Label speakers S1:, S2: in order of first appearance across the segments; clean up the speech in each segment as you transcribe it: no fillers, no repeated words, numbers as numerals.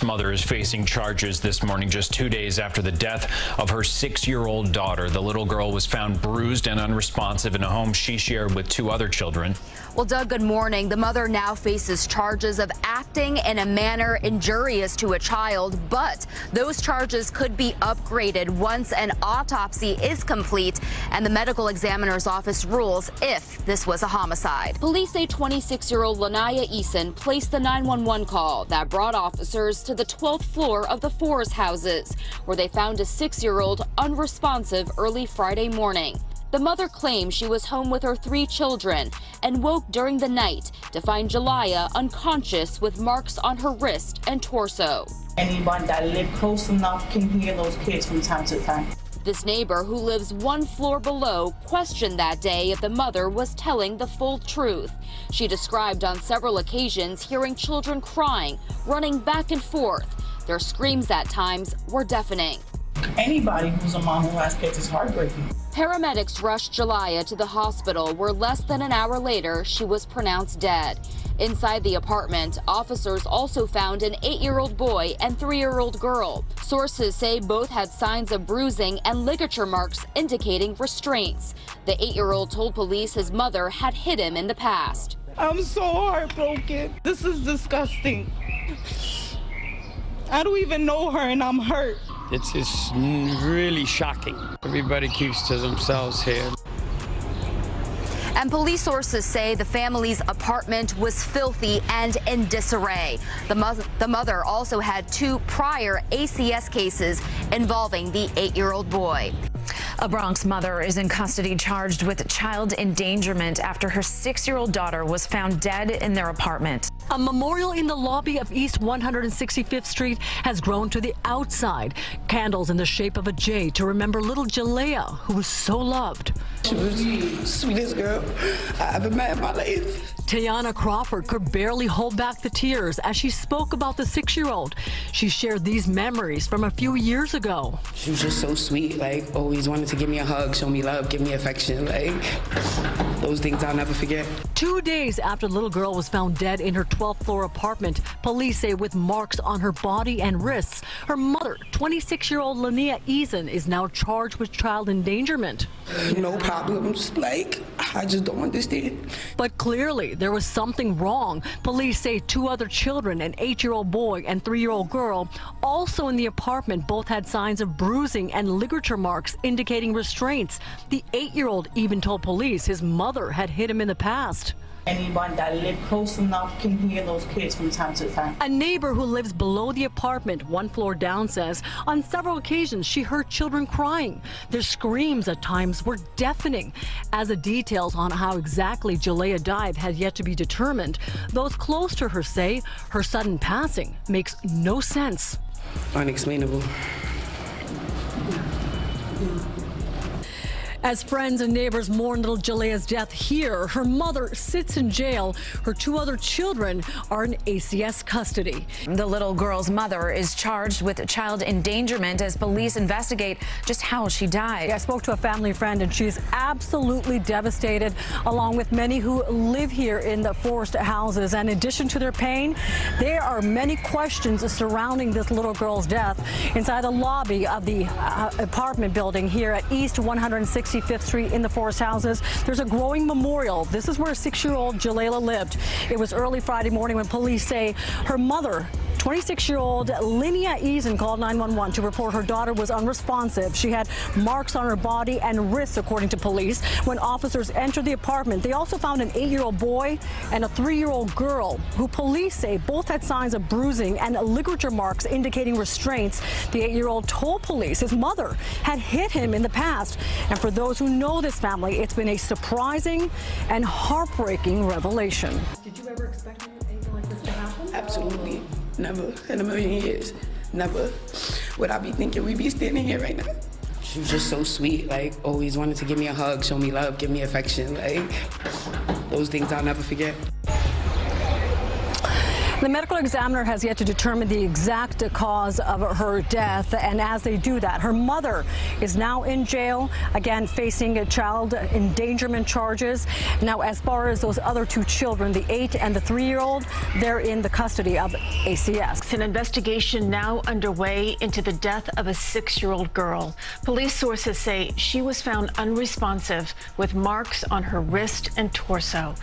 S1: Bronx mother is facing charges this morning, just 2 days after the death of her 6-year-old daughter. The little girl was found bruised and unresponsive in a home she shared with 2 other children.
S2: Well, Doug, good morning. The mother now faces charges of acting in a manner injurious to a child, but those charges could be upgraded once an autopsy is complete and the medical examiner's office rules if this was a homicide. Police say 26-year-old Lynija Eason placed the 911 call that brought officers to the 12th floor of the Forest houses, where they found a 6-year-old unresponsive early Friday morning. The mother claims she was home with her 3 children and woke during the night to find Jalayah unconscious with marks on her wrist and torso.
S3: Anyone that live close enough can hear those kids from time to time.
S2: This neighbor, who lives 1 floor below, questioned that day if the mother was telling the full truth. She described on several occasions hearing children crying, running back and forth. Their screams at times were deafening.
S3: Anybody who's a mom who has kids is heartbreaking.
S2: Paramedics rushed Jalayah to the hospital, where less than an hour later she was pronounced dead. Inside the apartment, officers also found an 8-year-old boy and 3-year-old girl. Sources say both had signs of bruising and ligature marks indicating restraints. The 8-year-old told police his mother had hit him in the past.
S3: I'm so heartbroken. This is disgusting. I don't even know her and I'm hurt.
S4: It's really shocking. Everybody keeps to themselves here.
S2: And police sources say the family's apartment was filthy and in disarray. The mother also had 2 prior ACS cases involving the 8-year-old boy.
S5: A Bronx mother is in custody charged with child endangerment after her 6-year-old daughter was found dead in their apartment.
S6: A memorial in the lobby of East 165th Street has grown to the outside. Candles in the shape of a J to remember little Jalayah, who was so loved.
S7: She was the sweetest girl I ever met in my life.
S6: Tiana Crawford could barely hold back the tears as she spoke about the 6-year-old. She shared these memories from a few years ago.
S7: She was just so sweet, like always wanted to give me a hug, show me love, give me affection, like those things I'll never forget.
S6: 2 days after the little girl was found dead in her 12th floor apartment, police say with marks on her body and wrists, her mother, 26-year-old Lynija Eason, is now charged with child endangerment.
S7: No problems, like I just don't understand.
S6: But clearly there was something wrong. Police say 2 other children, an 8-year-old boy and 3-year-old girl, also in the apartment, both had signs of bruising and ligature marks indicating restraints. The 8-year-old even told police his mother had hit him in the past.
S3: Anyone that live close enough can hear those kids from time to time.
S6: A neighbor who lives below the apartment, 1 floor down, says on several occasions she heard children crying. Their screams at times were deafening. As the details on how exactly Jalayah died had yet to be determined, those close to her say her sudden passing makes no sense.
S7: Unexplainable.
S6: As friends and neighbors mourn little Jalayah's death here, her mother sits in jail. Her 2 other children are in ACS custody.
S5: The little girl's mother is charged with child endangerment as police investigate just how she died.
S6: I spoke to a family friend and she's absolutely devastated, along with many who live here in the Forest houses. And in addition to their pain, there are many questions surrounding this little girl's death. Inside the lobby of the apartment building here at East 165th Street in the Forest houses, there's a growing memorial. This is where 6-year-old Jalayah lived. It was early Friday morning when police say her mother, 26-year-old Lynija Eason, called 911 to report her daughter was unresponsive. She had marks on her body and wrists, according to police. When officers entered the apartment, they also found an 8-year-old boy and a 3-year-old girl, who police say both had signs of bruising and ligature marks indicating restraints. The 8-year-old told police his mother had hit him in the past. And for those who know this family, it's been a surprising and heartbreaking revelation.
S8: Did you ever expect anything like this to happen?
S7: Absolutely. Never in a million years. Never would I be thinking we'd be standing here right now. She was just so sweet, like always wanted to give me a hug, show me love, give me affection, like those things I'll never forget.
S6: The medical examiner has yet to determine the exact cause of her death, and as they do that, her mother is now in jail, again facing child endangerment charges. Now, as far as those other two children, the 8 and the 3-year-old, they're in the custody of ACS.
S9: An investigation now underway into the death of a 6-year-old girl. Police sources say she was found unresponsive with marks on her wrist and torso.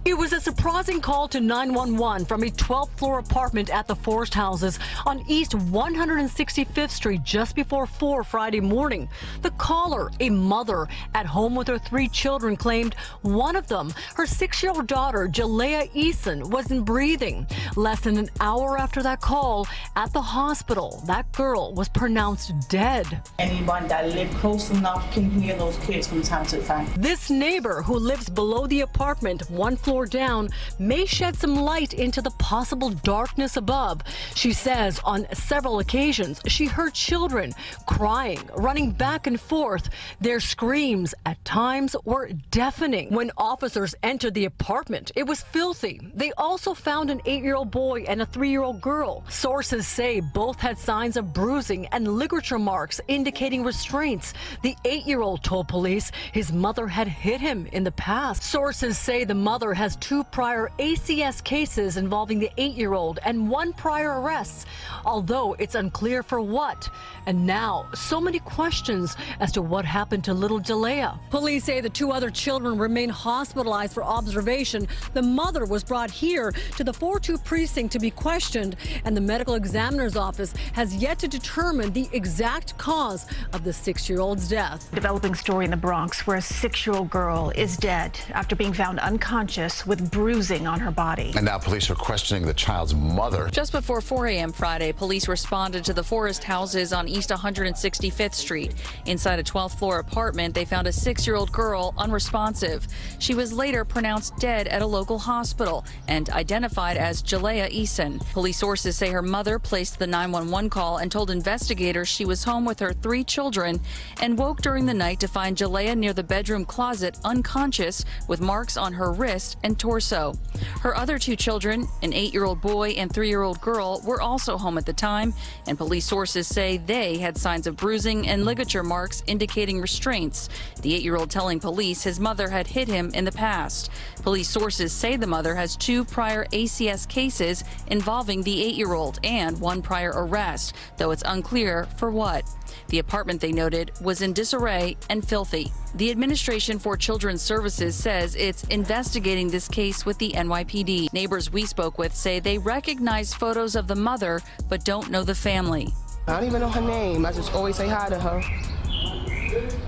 S6: It was a surprising call to 911 from a 12th floor apartment at the Forest Houses on East 165th Street just before 4 Friday morning. The caller, a mother at home with her 3 children, claimed one of them, her 6-year-old daughter, Jalaeyah Eason, wasn't breathing. Less than an hour after that call at the hospital, that girl was pronounced dead.
S3: Anyone that live close enough can hear those kids from time to time.
S6: This neighbor who lives below the apartment, 1 floor down, may shed some light into the possible darkness above. She says on several occasions she heard children crying, running back and forth. Their screams at times were deafening. When officers entered the apartment, it was filthy. They also found an 8-year-old boy and a 3-year-old girl. Sources say both had signs of bruising and ligature marks indicating restraints. The 8-year-old told police his mother had hit him in the past. Sources say the mother has 2 prior ACS cases involving the 8-year-old and 1 prior arrests, although it's unclear for what. And now, so many questions as to what happened to little Jalayah. Police say the 2 other children remain hospitalized for observation. The mother was brought here to the 4-2 precinct to be questioned, and the medical examiner's office has yet to determine the exact cause of the 6-year-old's death.
S9: Developing story in the Bronx where a 6-year-old girl is dead after being found unconscious with bruising on her body.
S10: And now police are questioning the child's mother.
S11: Just before 4 a.m. Friday, police responded to the Forest Houses on East 165th Street. Inside a 12th floor apartment, they found a 6-year-old girl unresponsive. She was later pronounced dead at a local hospital and identified as Jalaeyah Eason. Police sources say her mother placed the 911 call and told investigators she was home with her 3 children and woke during the night to find Jalayah near the bedroom closet unconscious with marks on her wrist and torso. Her other 2 children, an 8-year-old boy and 3-year-old girl, were also home at the time, and police sources say they had signs of bruising and ligature marks indicating restraints. The 8-year-old telling police his mother had hit him in the past. Police sources say the mother has 2 prior ACS cases involving the 8-year-old and 1 prior arrest, though it's unclear for what. The apartment, they noted, was in disarray and filthy. The Administration for Children's Services says it's investigating this case with the NYPD. Neighbors we spoke with say they recognize photos of the mother but don't know the family.
S7: I don't even know her name. I just always say hi to her.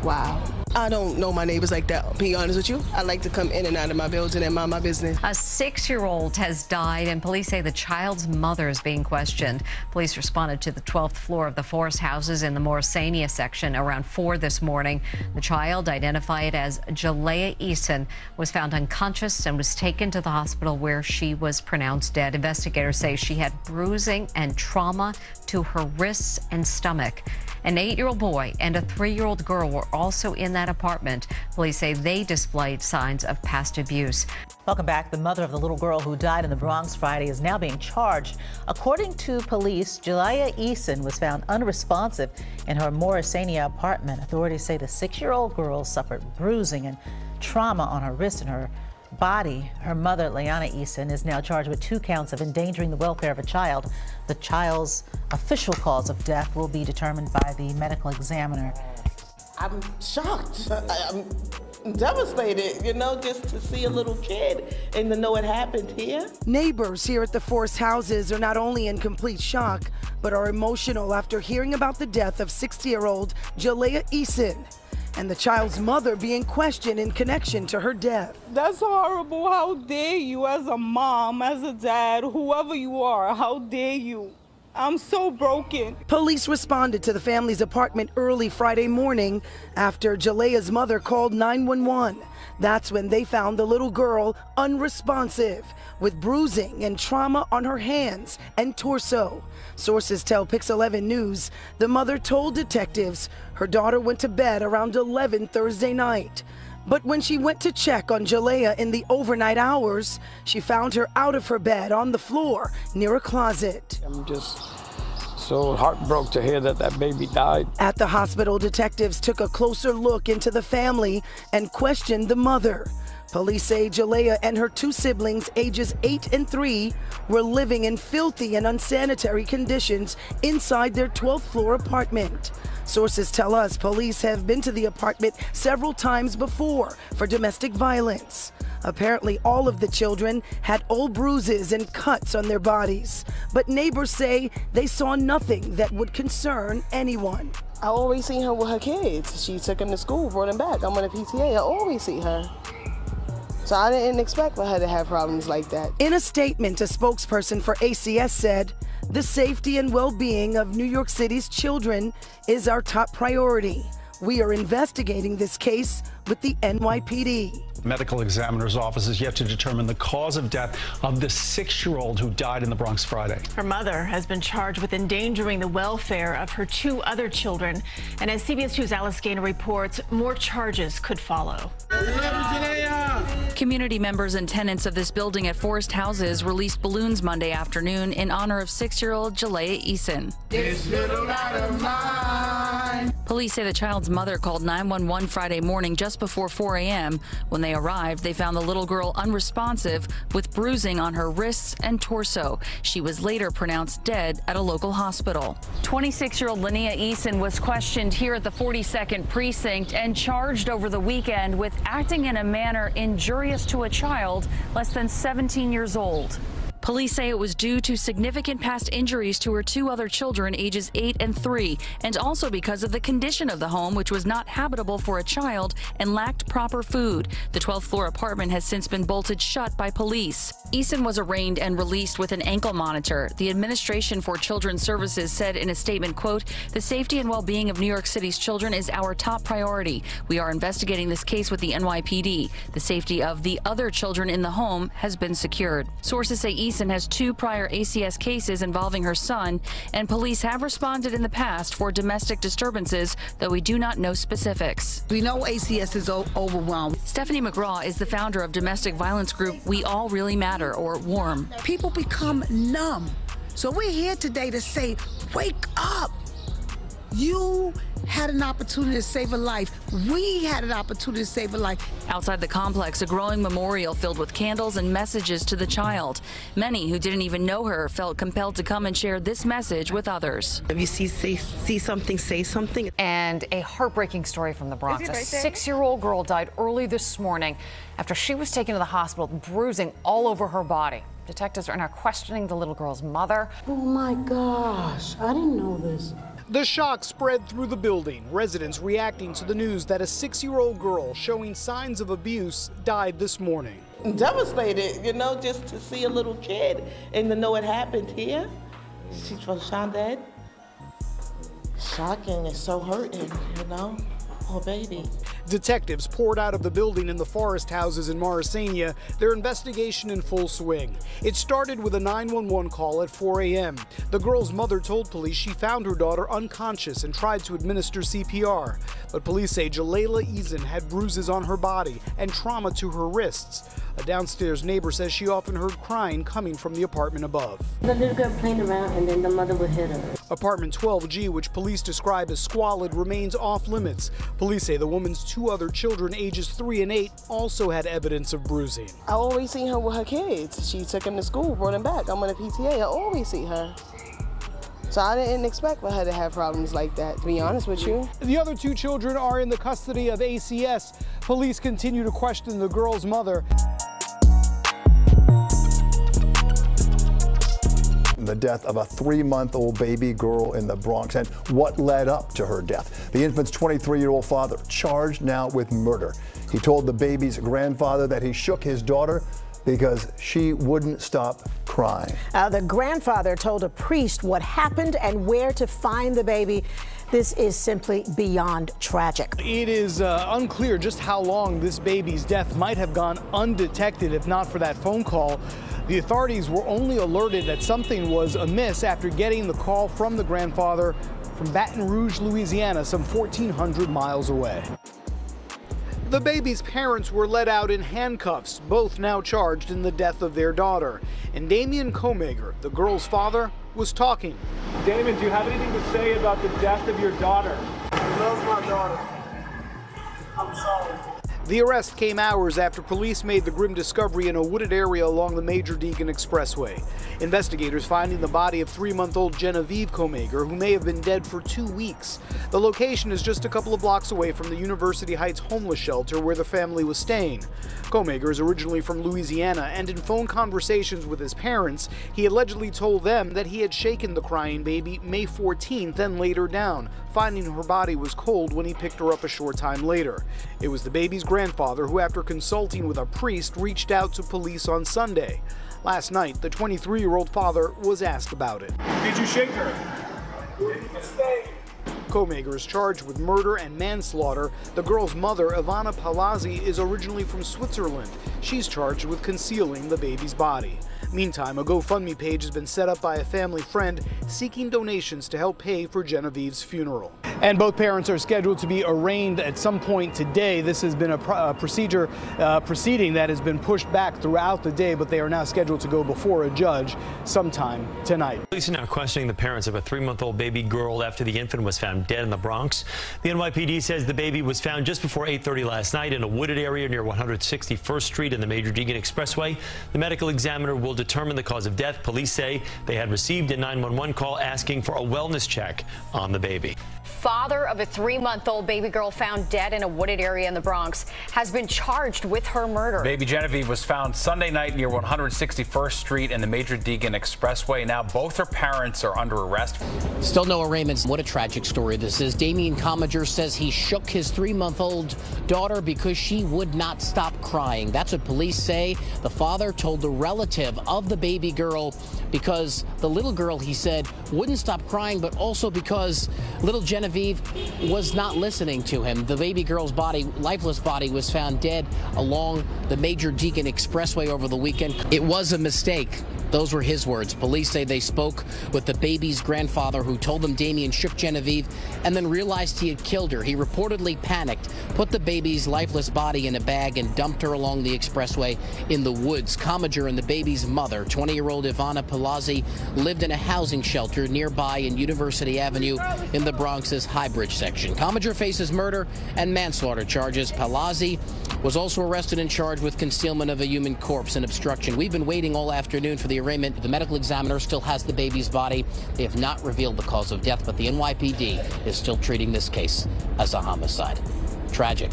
S7: Wow. I don't know my neighbors like that, to be honest with you. I like to come in and out of my building and mind my business.
S12: A 6-year-old has died, and police say the child's mother is being questioned. Police responded to the 12th floor of the Forest Houses in the Morrisania section around 4 this morning. The child, identified as Jalaeyah Eason, was found unconscious and was taken to the hospital where she was pronounced dead. Investigators say she had bruising and trauma to her wrists and stomach. An 8-year-old boy and a 3-year-old girl were also in that apartment. Police say they displayed signs of past abuse.
S13: Welcome back. The mother of the little girl who died in the Bronx Friday is now being charged. According to police, Jalaeyah Eason was found unresponsive in her Morrisania apartment. Authorities say the 6-year-old girl suffered bruising and trauma on her wrist and her body. Her mother, Lynija Eason, is now charged with 2 counts of endangering the welfare of a child. The child's official cause of death will be determined by the medical examiner.
S14: I'm shocked. I'm devastated, you know, just to see a little kid and to know it happened here.
S15: Neighbors here at the Forest Houses are not only in complete shock, but are emotional after hearing about the death of 60-year-old Jalaeyah Eason and the child's mother being questioned in connection to her death.
S3: That's horrible. How dare you, as a mom, as a dad, whoever you are, how dare you? I'm so broken.
S15: Police responded to the family's apartment early Friday morning after Jalayah's mother called 911. That's when they found the little girl unresponsive with bruising and trauma on her hands and torso. Sources tell Pix 11 News the mother told detectives her daughter went to bed around 11 Thursday night. But when she went to check on Jalayah in the overnight hours, she found her out of her bed on the floor near a closet.
S4: I'm just so heartbroken to hear that that baby died.
S15: At the hospital, detectives took a closer look into the family and questioned the mother. Police say Jalayah and her two siblings, ages 8 and 3, were living in filthy and unsanitary conditions inside their 12th floor apartment. Sources tell us police have been to the apartment several times before for domestic violence. Apparently, all of the children had old bruises and cuts on their bodies, but neighbors say they saw nothing that would concern anyone.
S14: I always see her with her kids. She took them to school, brought them back. I'm on a PTA. I always see her. So I didn't expect for her to have problems like that.
S15: In a statement, a spokesperson for ACS said, "The safety and well-being of New York City's children is our top priority. We are investigating this case with the NYPD."
S16: Medical examiner's office is yet to determine the cause of death of the 6-year-old who died in the Bronx Friday.
S9: Her mother has been charged with endangering the welfare of her 2 other children. And as CBS 2's Alice Gaynor reports, more charges could follow.
S11: Community members and tenants of this building at Forest Houses released balloons Monday afternoon in honor of 6-year-old Jalaeyah Eason.
S17: This little light of mine.
S11: Police say the child's mother called 911 Friday morning just before 4 a.m. When they arrived, they found the little girl unresponsive with bruising on her wrists and torso. She was later pronounced dead at a local hospital. 26-year-old Lynija Eason was questioned here at the 42nd Precinct and charged over the weekend with acting in a manner injurious to a child less than 17 years old. Police say it was due to significant past injuries to her 2 other children, ages 8 and 3, and also because of the condition of the home, which was not habitable for a child and lacked proper food. The 12th floor apartment has since been bolted shut by police. Eason was arraigned and released with an ankle monitor. The Administration for Children's Services said in a statement, quote, "The safety and well-being of New York City's children is our top priority. We are investigating this case with the NYPD. The safety of the other children in the home has been secured." Sources say Eason has 2 prior ACS cases involving her son, and police have responded in the past for domestic disturbances, though we do not know specifics.
S18: We know ACS is overwhelmed.
S11: Stephanie McGraw is the founder of domestic violence group We All Really Matter, or WARM.
S18: People become numb. So we're here today to say, wake up. You had an opportunity to save a life. We had an opportunity to save a life.
S11: Outside the complex, a growing memorial filled with candles and messages to the child. Many who didn't even know her felt compelled to come and share this message with others.
S18: If you see something, say something.
S19: And a heartbreaking story from the Bronx. A 6-year-old girl died early this morning after she was taken to the hospital with bruising all over her body. Detectives are now questioning the little girl's mother.
S20: Oh my gosh, I didn't know this.
S21: The shock spread through the building, residents reacting to the news that a 6-year-old girl showing signs of abuse died this morning.
S14: I'm devastated, you know, just to see a little kid and to know it happened here. She was found dead. Shocking, it's so hurting, you know. Poor baby.
S21: Detectives poured out of the building in the Forest Houses in Morrisania, their investigation in full swing. It started with a 911 call at 4 a.m. The girl's mother told police she found her daughter unconscious and tried to administer CPR. But police say Jalaeyah Eason had bruises on her body and trauma to her wrists. A downstairs neighbor says she often heard crying coming from the apartment above.
S20: The little girl playing around and then the mother would hit her.
S21: Apartment 12G, which police describe as squalid, remains off limits. Police say the woman's 2 other children, ages 3 and 8, also had evidence of bruising.
S14: I always see her with her kids. She took them to school, brought them back. I'm on a PTA. I always see her. So I didn't expect for her to have problems like that, to be honest with you.
S21: The other 2 children are in the custody of ACS. Police continue to question the girl's mother.
S22: The death of a 3-month-old baby girl in the Bronx and what led up to her death. The infant's 23-year-old father charged now with murder. He told the baby's grandfather that he shook his daughter because she wouldn't stop crying.
S23: The grandfather told a priest what happened and where to find the baby. This is simply beyond tragic.
S21: It is unclear just how long this baby's death might have gone undetected if not for that phone call. The authorities were only alerted that something was amiss after getting the call from the grandfather from Baton Rouge, Louisiana, some 1,400 miles away. The baby's parents were let out in handcuffs, both now charged in the death of their daughter. And Damian Komager, the girl's father, was talking.
S1: Damon, do you have anything to say about the death of your daughter?
S2: I love my daughter. I'm sorry.
S21: The arrest came hours after police made the grim discovery in a wooded area along the Major Deegan Expressway. Investigators finding the body of 3-month-old Genevieve Komager, who may have been dead for 2 weeks. The location is just a couple of blocks away from the University Heights homeless shelter where the family was staying. Komager is originally from Louisiana, and in phone conversations with his parents, he allegedly told them that he had shaken the crying baby May 14th and laid her down, finding her body was cold when he picked her up a short time later. It was the baby's grandfather who, after consulting with a priest, reached out to police on Sunday. Last night, the 23-year-old father was asked about it.
S1: Did you shake her?
S21: Komager is charged with murder and manslaughter. The girl's mother, Ivana Palazzi, is originally from Switzerland. She's charged with concealing the baby's body. Meantime, a GoFundMe page has been set up by a family friend seeking donations to help pay for Genevieve's funeral. And both parents are scheduled to be arraigned at some point today. This has been a proceeding that has been pushed back throughout the day, but they are now scheduled to go before a judge sometime tonight.
S5: Police are now questioning the parents of a 3-month-old baby girl after the infant was found dead in the Bronx. The NYPD says the baby was found just before 8:30 last night in a wooded area near 161st Street and the Major Deegan Expressway. The medical examiner will determine the cause of death. Police say they had received a 911 call asking for a wellness check on the baby.
S24: Father of a 3-month-old baby girl found dead in a wooded area in the Bronx has been charged with her murder.
S25: Baby Genevieve was found Sunday night near 161st Street and the Major Deegan Expressway. Now both her parents are under arrest.
S26: Still no arraignments. What a tragic story this is. Damian Komager says he shook his 3-month-old daughter because she would not stop crying. That's what police say. The father told the relative of the baby girl because the little girl, he said, wouldn't stop crying, but also because little Genevieve was not listening to him. The baby girl's body, lifeless body, was found dead along the Major Deegan Expressway over the weekend. It was a mistake. Those were his words. Police say they spoke with the baby's grandfather, who told them Damian shook Genevieve and then realized he had killed her. He reportedly panicked, put the baby's lifeless body in a bag and dumped her along the expressway in the woods. Komager and the baby's mother, 20-year-old Ivana Palazzi, lived in a housing shelter nearby in University Avenue in the Bronx's Highbridge section. Komager faces murder and manslaughter charges. Palazzi was also arrested and charged with concealment of a human corpse and obstruction. We've been waiting all afternoon for the arraignment. The medical examiner still has the baby's body. They have not revealed the cause of death, but the NYPD is still treating this case as a homicide. Tragic.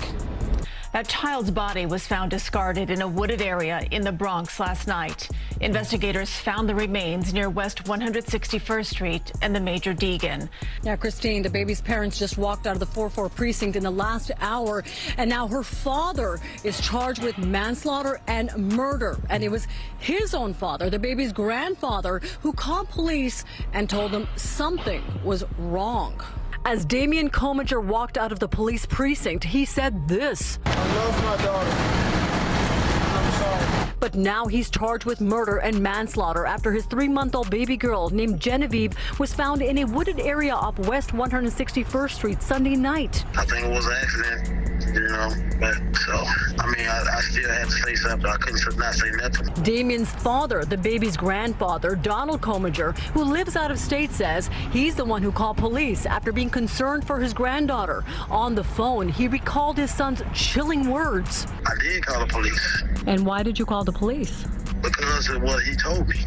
S9: A child's body was found discarded in a wooded area in the Bronx last night. Investigators found the remains near West 161st Street and the Major Deegan.
S6: Now, Christine, the baby's parents just walked out of the 4-4 precinct in the last hour, and now her father is charged with manslaughter and murder. And it was his own father, the baby's grandfather, who called police and told them something was wrong. As Damian Komager walked out of the police precinct, he said this.
S2: I love my daughter. I'm sorry.
S6: But now he's charged with murder and manslaughter after his 3-month-old baby girl named Genevieve was found in a wooded area off West 161st Street Sunday night.
S2: I think it was an accident, you know, but so, I mean, I still had to say something. I couldn't not say nothing.
S6: Damian's father, the baby's grandfather, Donald Komager, who lives out of state, says he's the one who called police after being concerned for his granddaughter. On the phone, he recalled his son's chilling words.
S2: I did call the police.
S6: And why did you call the police?
S2: Because of what he told me.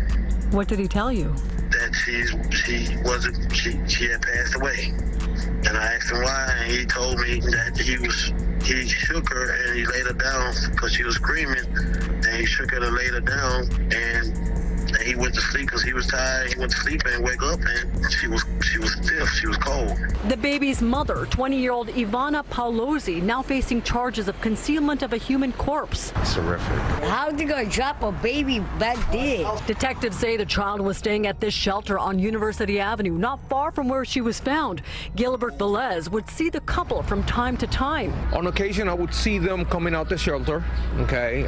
S6: What did he tell you?
S2: That she had passed away. And I asked him why, and he told me that he shook her and he laid her down because she was screaming, and he shook her and laid her down, and he went to sleep because he was tired. He went to sleep and wake up, and she was stiff. She was cold.
S6: The baby's mother, 20-year-old Ivana Palazzi, now facing charges of concealment of a human corpse.
S10: It's horrific.
S27: How they gonna drop a baby back there?
S6: Detectives say the child was staying at this shelter on University Avenue, not far from where she was found. Gilbert Velez would see the couple from time to time.
S28: On occasion, I would see them coming out the shelter. Okay,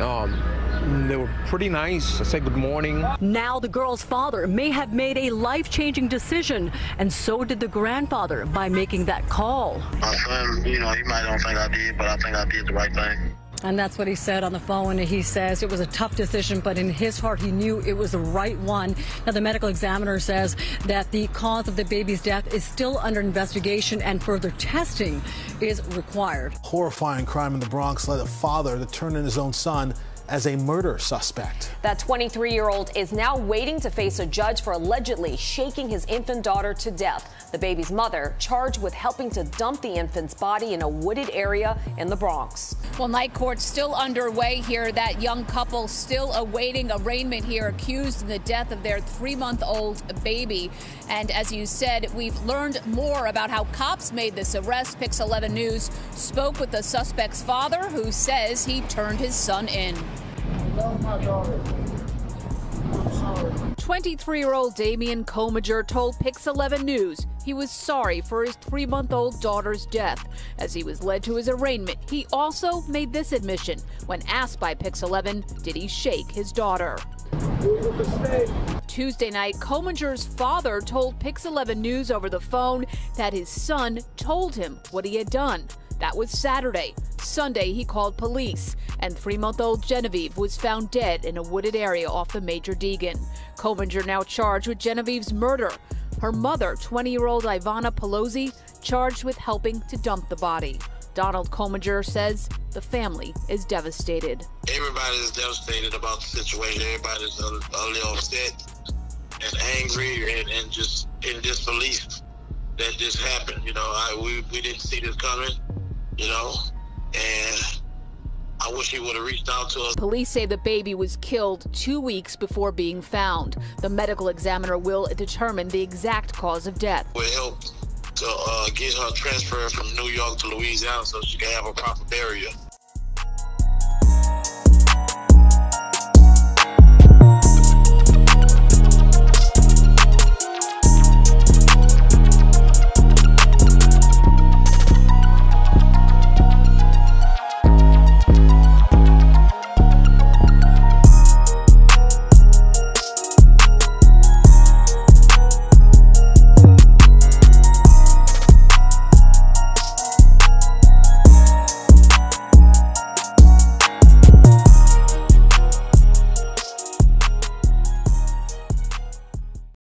S28: they were pretty nice. I said good morning.
S6: Now the girl's father may have made a life-changing decision, and so did the grandfather by making that call.
S2: My son, you know, he might not think I did, but I think I did the right thing.
S6: And that's what he said on the phone. He says it was a tough decision, but in his heart, he knew it was the right one. Now, the medical examiner says that the cause of the baby's death is still under investigation and further testing is required.
S3: Horrifying crime in the Bronx led a father to turn in his own son as a murder suspect.
S4: That 23-year-old is now waiting to face a judge for allegedly shaking his infant daughter to death. The baby's mother charged with helping to dump the infant's body in a wooded area in the Bronx.
S7: Well, night court's still underway here. That young couple still awaiting arraignment here, accused in the death of their 3-month-old baby. And as you said, we've learned more about how cops made this arrest. Pix 11 News spoke with the suspect's father, who says he turned his son in. 23-year-old Damian Comager told Pix 11 News he was sorry for his 3-month-old daughter's death. As he was led to his arraignment, he also made this admission. When asked by Pix 11, did he shake his daughter? Tuesday night, Comager's father told Pix 11 News over the phone that his son told him what he had done. That was Saturday. Sunday, he called police, and 3-month-old Genevieve was found dead in a wooded area off the Major Deegan. Comager now charged with Genevieve's murder. Her mother, 20-year-old Ivana Pelosi, charged with helping to dump the body. Donald Comager says the family is devastated.
S2: Everybody is devastated about the situation. Everybody's a little upset and angry and just in disbelief that this happened. You know, we didn't see this coming, you know, and I wish he would have reached out to us.
S7: Police say the baby was killed 2 weeks before being found. The medical examiner will determine the exact cause of death.
S2: We helped to get her transferred from New York to Louisiana so she can have a proper burial.